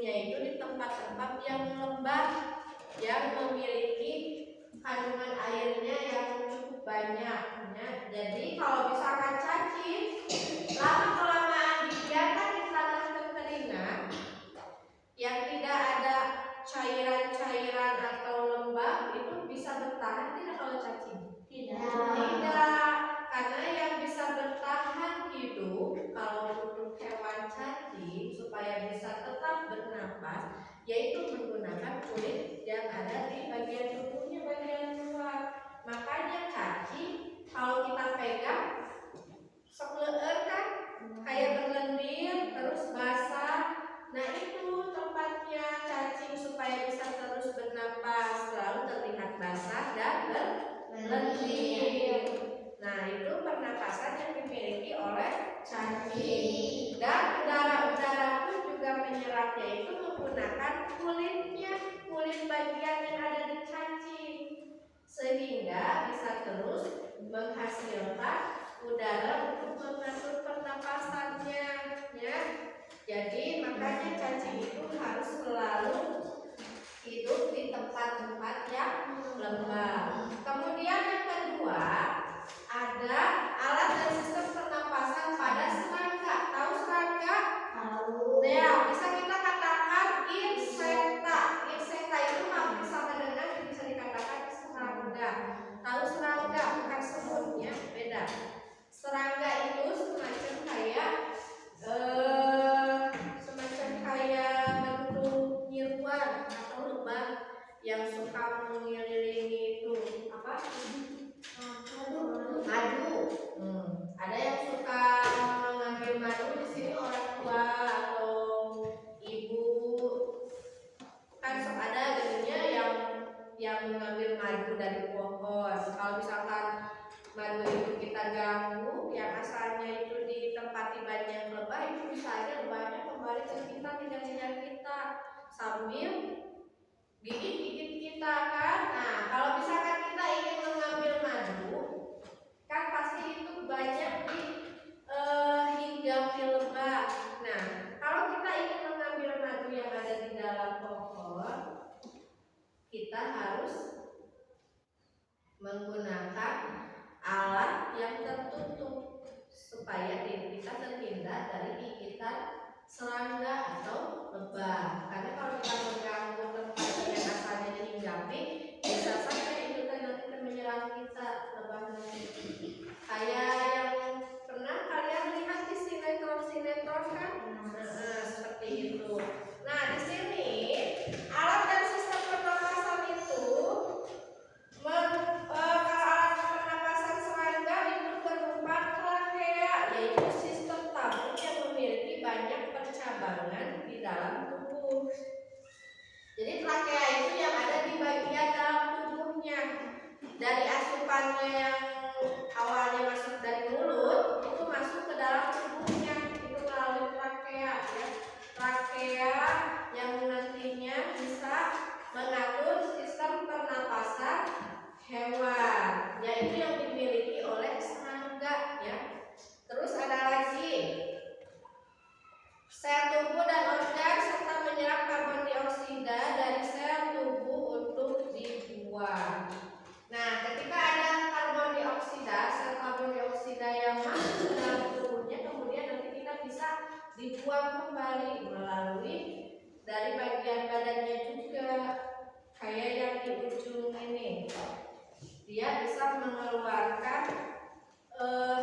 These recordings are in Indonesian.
tumbuhnya itu di tempat-tempat yang lembab, yang memiliki kandungan airnya yang cukup banyak. Ya. Jadi kalau misalkan cacing lama-kelamaan dibiarkan di tanah kekeringan yang tidak ada cairan-cairan atau lembab, itu bisa bertahan tidak kalau cacing? Tidak, karena yang bisa bertahan hidup kalau untuk hewan cacing supaya bisa tetap bernapas, yaitu menggunakan kulit yang ada di bagian tubuhnya, bagian luar. Makanya cacing kalau kita pegang sekeleer kan, kayak berlendir terus basah. Nah itu tempatnya cacing supaya bisa terus bernapas, selalu terlihat basah dan berlendir. Nah itu pernapasan yang dimiliki oleh cacing. Dan udara-udara pun juga menyerapnya itu menggunakan kulitnya, kulit bagian yang ada di cacing, sehingga bisa terus menghasilkan udara untuk mengatur pernapasannya, ya. Jadi makanya cacing itu harus selalu hidup di tempat-tempat yang lembab. Kemudian yang kedua, ada alat dan sistem pernapasan pada serangga. Tahu serangga? Tahu. Ya, bisa kita katakan insekta. Insekta itu hampir sama dengan bisa dikatakan serangga. Tahu serangga bukan semutnya, beda. Serangga itu semacam kayak bentuk nyiruan atau lebah yang suka mengelilingi itu apa? Madu. Ada yang suka mengambil madu di sini, orang tua atau ibu kan ada gitunya yang mengambil madu dari pohon. Kalau misalkan madu itu kita ganggu, yang asalnya itu ditempati banyak lebah, itu bisa aja lebahnya kembali ke kita, kejar-kejar kita sambil gigit-gigit kita kan. Nah kalau misalkan kita ingin mengambil madu, kan pasti itu banyak hinggap di lebah. Nah kalau kita ingin mengambil madu yang ada di dalam pohon, kita harus menggunakan alat yang tertutup supaya diri kita terhindar dari gigitan serangga atau lebah. Karena kalau kita mengganggu tempat yang asalnya dihinggapi, bisa saja itu nanti menyerang kita lebahnya. Kayak yang pernah kalian lihat di sinetron kan? Seperti itu. Nah di sini alat dan sistem pernapasan itu alat pernapasan serangga itu berupa trakea, yaitu sistem tabung yang memiliki banyak percabangan di dalam tubuh. Jadi trakea itu yang ada di bagian dalam tubuhnya. Dari asupannya yang awalnya masuk dari mulut, itu masuk ke dalam tubuhnya, itu melalui trakea, ya. Trakea yang nantinya bisa mengatur sistem pernapasan hewan, yaitu yang dimiliki oleh serangga, ya. Terus ada lagi sel tubuh dan organ serta menyerap karbon dioksida dari sel tubuh untuk dibuang. Nah, ketika ada karbon dioksida, sel karbon dioksida yang masuk ke dalam tubuhnya, kemudian nanti kita bisa dibuang kembali melalui dari bagian badannya juga, kayak yang di ujung ini. Dia bisa mengeluarkan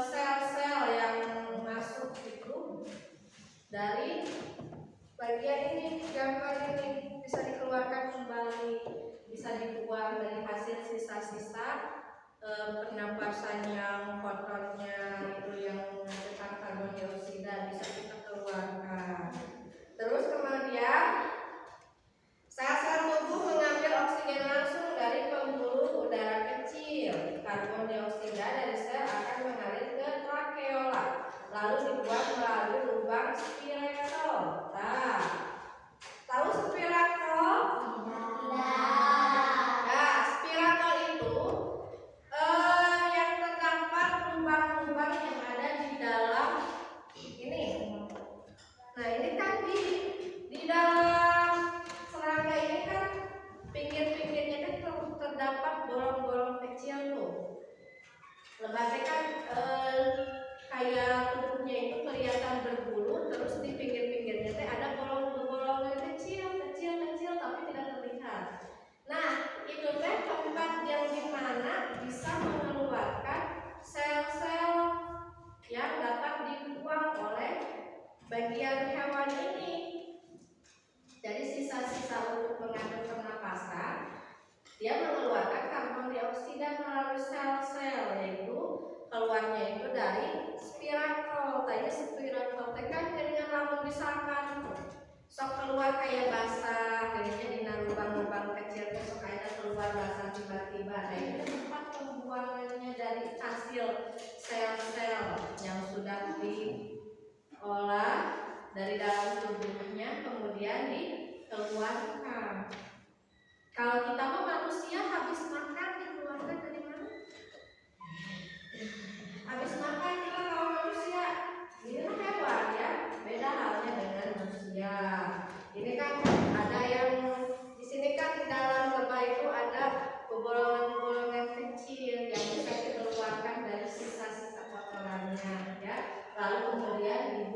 sel-sel yang masuk itu dari bagian ini, gambar ini bisa dikeluarkan kembali, bisa dibuang dari hasil sisa-sisa pernapasan yang kotornya itu yang menghasilkan karbon dioksida bisa kita keluarkan. Terus kemudian sel-sel tubuh mengambil oksigen langsung dari pembuluh udara kecil. Karbon dioksida dari sel akan mengalir ke trakeola, lalu dibuang melalui lubang spiratol. Nah, tahu spiratol? Nah, spiratol itu yang terdapat lubang-lubang yang ada di dalam ini. Nah, ini kan di dalam dia mengeluarkan karbon dioksida melalui sel-sel, yaitu keluarnya itu dari spirakel. Tadi spirakel tekan dengan lamun misalkan sok keluar kayak basah, jadinya di lubang-lubang kecil sok ada keluar basah tiba-tiba. Nah itu tempat pembuangannya dari hasil sel-sel yang sudah diolah dari dalam tubuhnya kemudian dikeluarkan. Kalau kita mau manusia habis makan dikeluarkan dari mana? Habis makan kita kalau manusia, ini kan hewan ya, beda halnya dengan manusia. Ini kan ada yang di sini kan di dalam lebah itu ada bolongan-bolongan kecil yang bisa dikeluarkan dari sisa-sisa kotorannya, ya. Lalu kemudian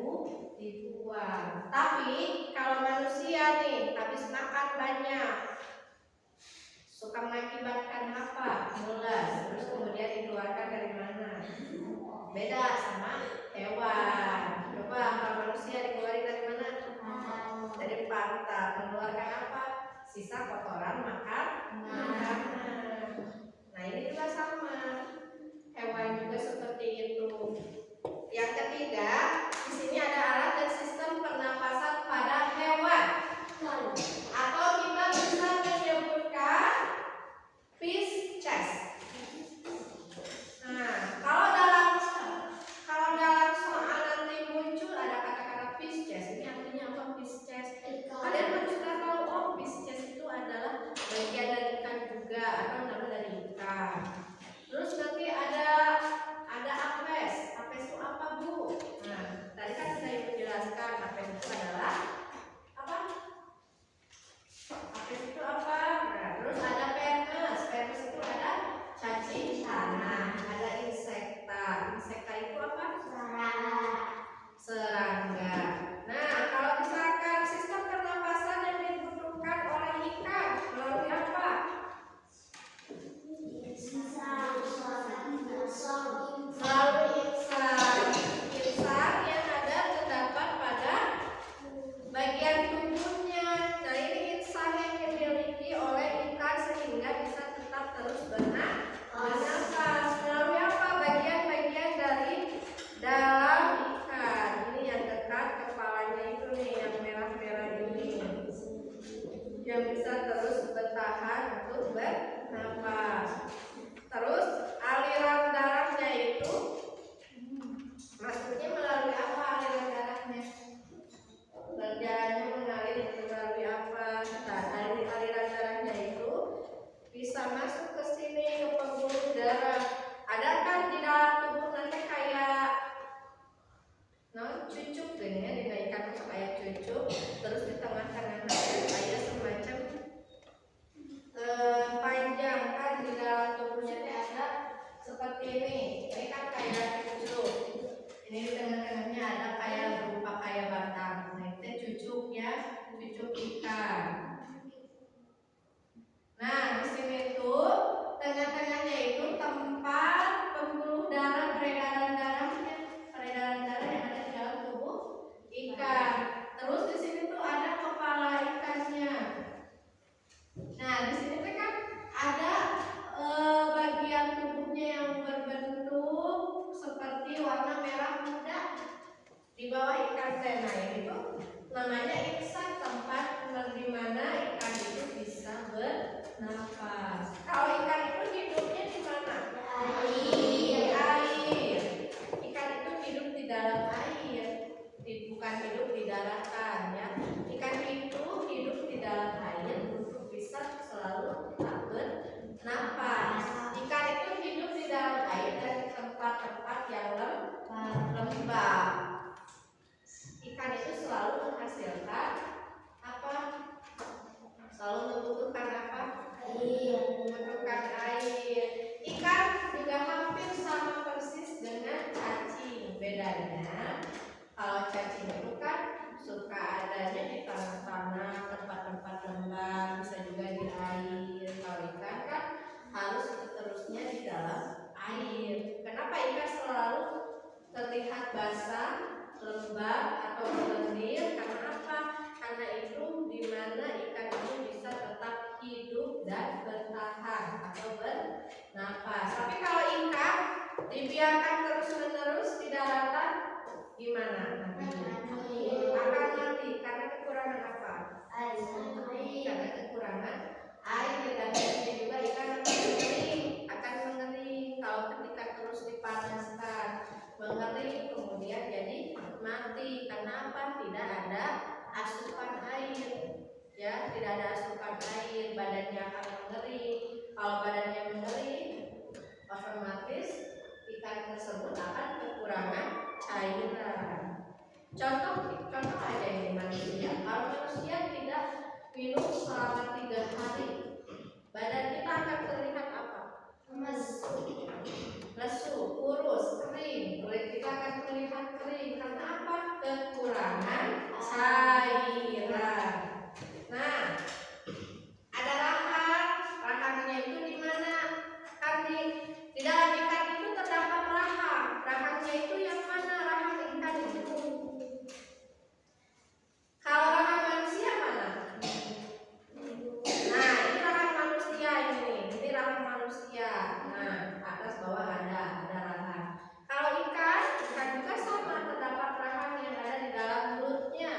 dibuang. Tapi kalau manusia nih habis makan banyak, suka mengakibatkan apa? Mulas. Terus kemudian dikeluarkan dari mana? Beda sama hewan. Coba kalau manusia dikeluarkan dari mana? Dari pantat. Mengeluarkan apa? Sisa kotoran makanan. Nah ini juga sama. Hewan juga seperti itu. Yang ketiga, di sini ada alat dan sistem pernapasan pada hewan. Atau kita bisa menyebutkan fish chest. Nah, kalau dalam soal nanti muncul ada kata-kata fish chest. Ini artinya apa fish chest? Kalian harus sudah tahu, oh fish chest itu adalah bagian dari ikan juga atau nama dari ikan. Terus nanti ada apes. Apes itu apa, Bu? Nah, tadi kan sudah Ibu jelaskan apes itu adalah apa? Apes itu apa? Nah, terus ada permes. Permes itu ada cacing tanah, ada insekta. Insekta itu apa? Serangga. Nah, kalau misalkan sistem pernapasan yang dibutuhkan oleh ikan melalui apa? Melalui insang yang ada terdapat pada bagian tubuhnya. Nah ini insang yang dimiliki oleh ikan sehingga bisa tetap terus bernapas. Melalui apa? Bagian-bagian dari dalam ikan. Ini yang dekat kepalanya itu nih, yang merah-merah ini, yang bisa terus bertahan untuk bernapas. Terus aliran darahnya itu maksudnya melalui apa aliran darahnya? Darahnya mengalir melalui apa? Nah, aliran darahnya itu bisa masuk ke sini, ke pembuluh darah. Ada kan di dalam tubuh nanti kayak cucuk ya, dinaikkan kayak cucuk. Terus di tengah-tengahnya kayak semacam panjang kan di dalam tubuhnya ada tidak ada asupan air, badannya akan mengering. Kalau badannya mengering, otomatis ikan tersebut akan kekurangan cairan. Contoh aja ini manusia. Kalau manusia tidak minum selama 3 hari, badan kita akan terlihat apa? Lesu, kurus, kering. Kulit kita akan terlihat kering. Karena apa? Kekurangan cairan. Nah, ada rahangnya itu di mana? Kan di dalam ikan itu terdapat rahang. Rahangnya itu yang mana? Rahang ikan itu. Kalau rahang manusia mana? Nah, ini rahang manusia ini. Ini rahang manusia. Nah, atas bawah ada rahang. Kalau ikan juga sama, terdapat rahang yang ada di dalam mulutnya.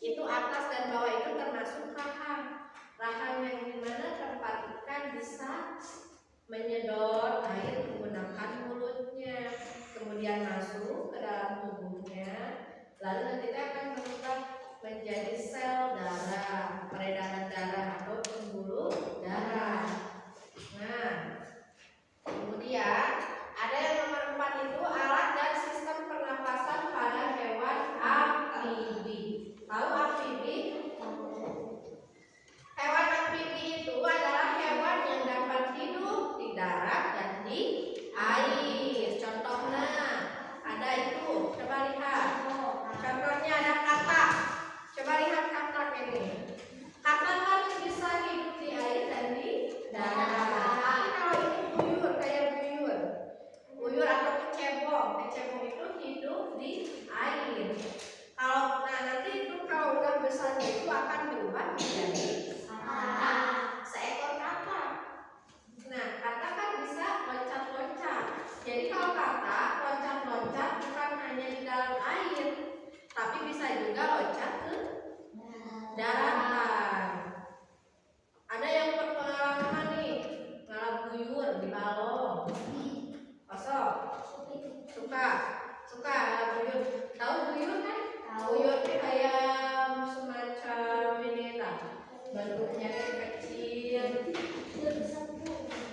Itu atas dan bawah itu termasuk rahang. Rahang yang dimana tempat ikan bisa menyedot air menggunakan mulutnya, kemudian masuk ke dalam tubuhnya, lalu nanti akan berubah menjadi sel darah, peredaran darah atau pembuluh darah. Nah, kemudian ada yang nomor 4 itu alat dan sistem pernapasan pada hewan amfibi. Tahu amfibi? Hewan amfibi itu adalah hewan yang dapat hidup di darat dan di air. Contohnya ada itu, coba lihat. Contohnya ada katak. Coba lihat katak ini. Katak kan bisa hidup di air dan di darat. Tapi kalau ini buyur, kayak buyur atau kecebong itu hidup di air. Nanti itu kalau udah besar itu akan berubah menjadi seekor katak. Nah, katak kan bisa loncat-loncat. Jadi kalau katak loncat-loncat bukan hanya di dalam air, tapi bisa juga loncat ke daratan. Ada yang berpengalaman nih, ngalap buyur di balong. Kosong. Suka ngalap buyur. Tahu buyur kan? Buyur itu kayak semacam ini lah. Bentuknya kecil.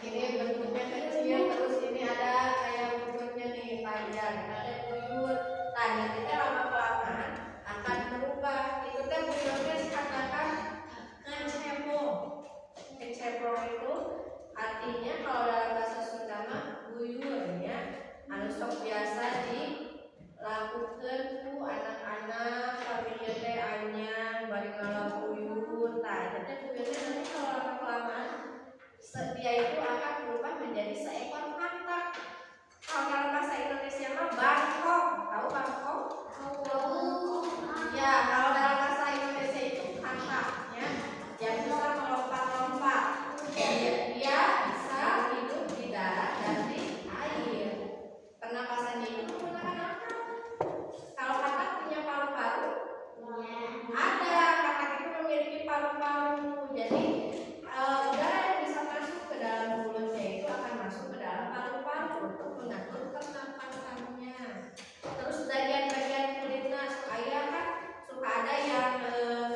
Ini bentuknya kecil, terus ini ada kayak buyurnya nih panjang. Ada buyur. Nah, nanti lama-kelamaan akan berubah. Itu kan buyurnya dikatakan kecebong itu artinya kalau dalam bahasa Sunda mah buyurnya anu sok biasa dilakukan ku anak-anak familia teh anyang bari ngalap buyur. Tah eta teh buyurnya nanti kalau lama-kelamaan dia itu akan berubah menjadi seekor katak. Kalau dalam bahasa Indonesia mah bangkok. Tahu bangkok? Tahu. Ya, kalau dalam bahasa Indonesia itu kataknya yang bisa melompat-lompat. Dia bisa hidup di darat dan di air. Pernapasannya itu menggunakan apa? Kalau katak punya paru-paru? Ada. Katak itu memiliki paru-paru. Jadi udara yang bisa masuk ke dalam mulutnya itu akan masuk ke dalam paru-paru untuk mengatur pernapasannya. Terus bagian-bagian kulitnya suka ada yang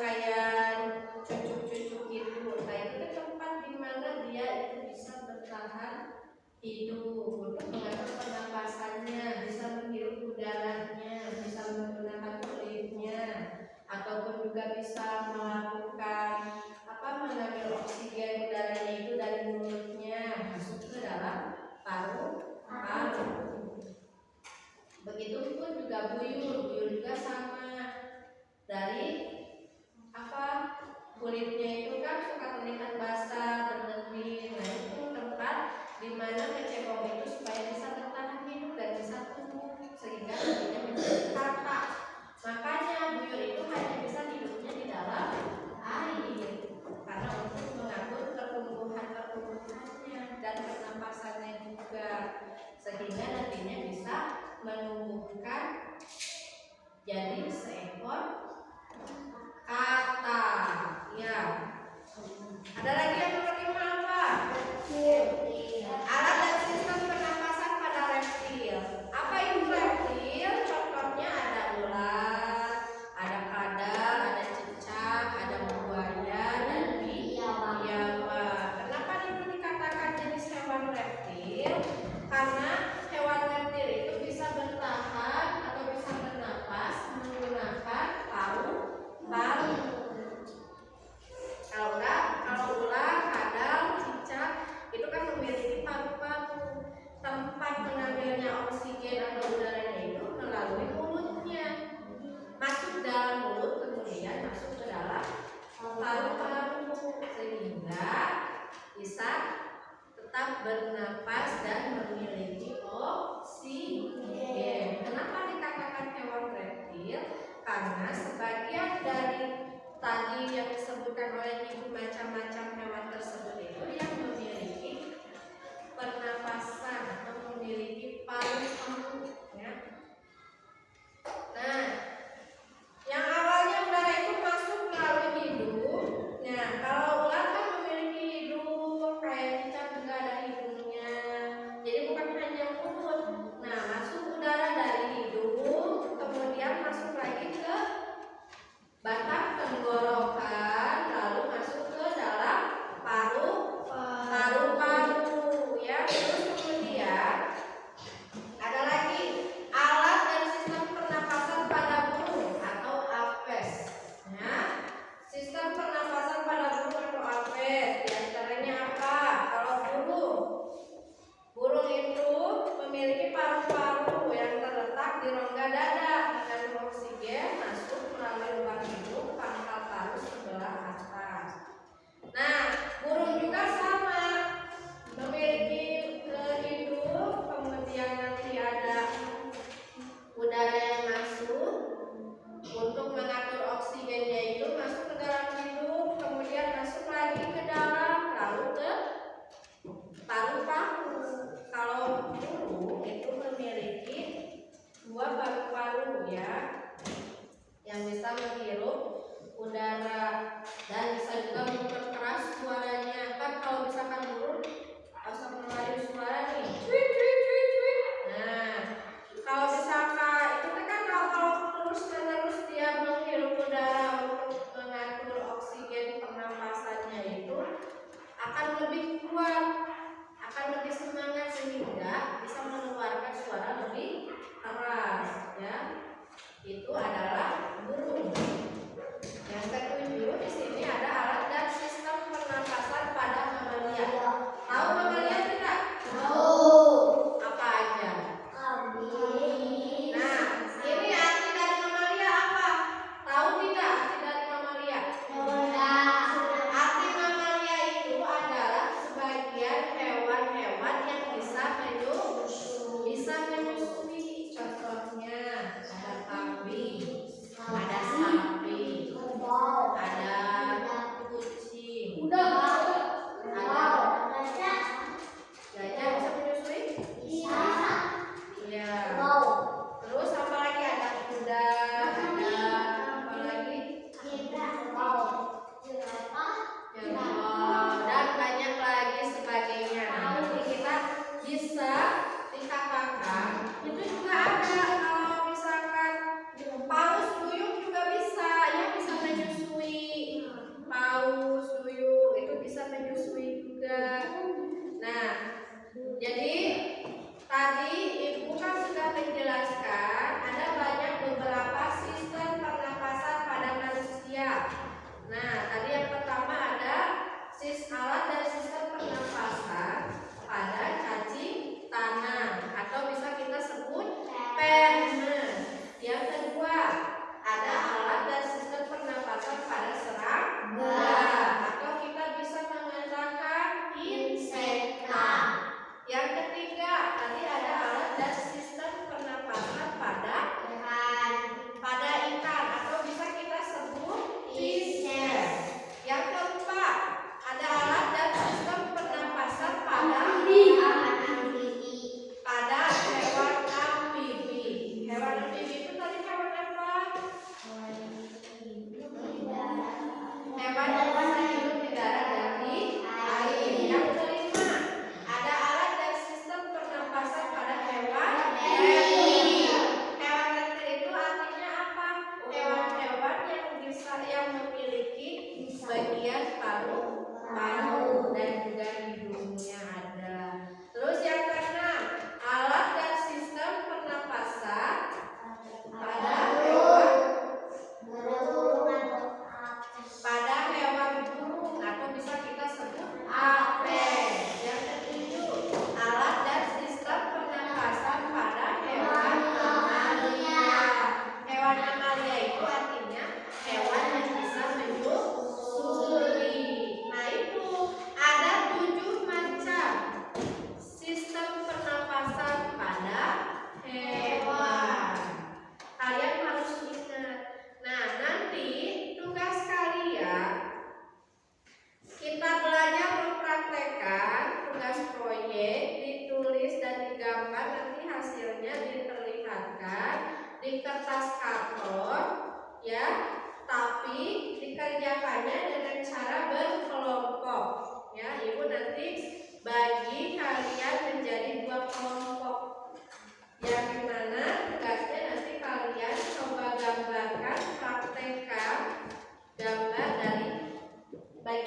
kayak cucuk-cucuk gitu. Nah, itu kan tempat di mana dia itu bisa bertahan hidup untuk mengatur pernapasannya, bisa menghirup udaranya, bisa menggunakan kulitnya, ataupun juga bisa melakukan mengambil oksigen udaranya itu dari mulutnya masuk ke dalam paru-paru. Begitupun juga buyur juga sama. Dari kulitnya itu kan suka terlihat basah, berlendir. Nah, itu tempat di mana kecebong itu supaya bisa bertahan hidup dan bisa tumbuh sehingga nantinya menjadi katak. Makanya buyur itu hanya bisa hidupnya di dalam air karena untuk mengatur pertumbuhannya dan pernapasannya juga sehingga nantinya bisa menumbuhkan jadi seekor katak. Ya. Ada lagi yang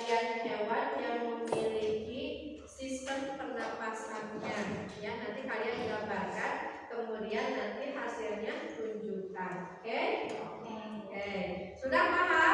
bagian hewan yang memiliki sistem pernapasannya. Ya, nanti kalian gambarkan, kemudian nanti hasilnya tunjukkan. Oke? Oke. Sudah paham?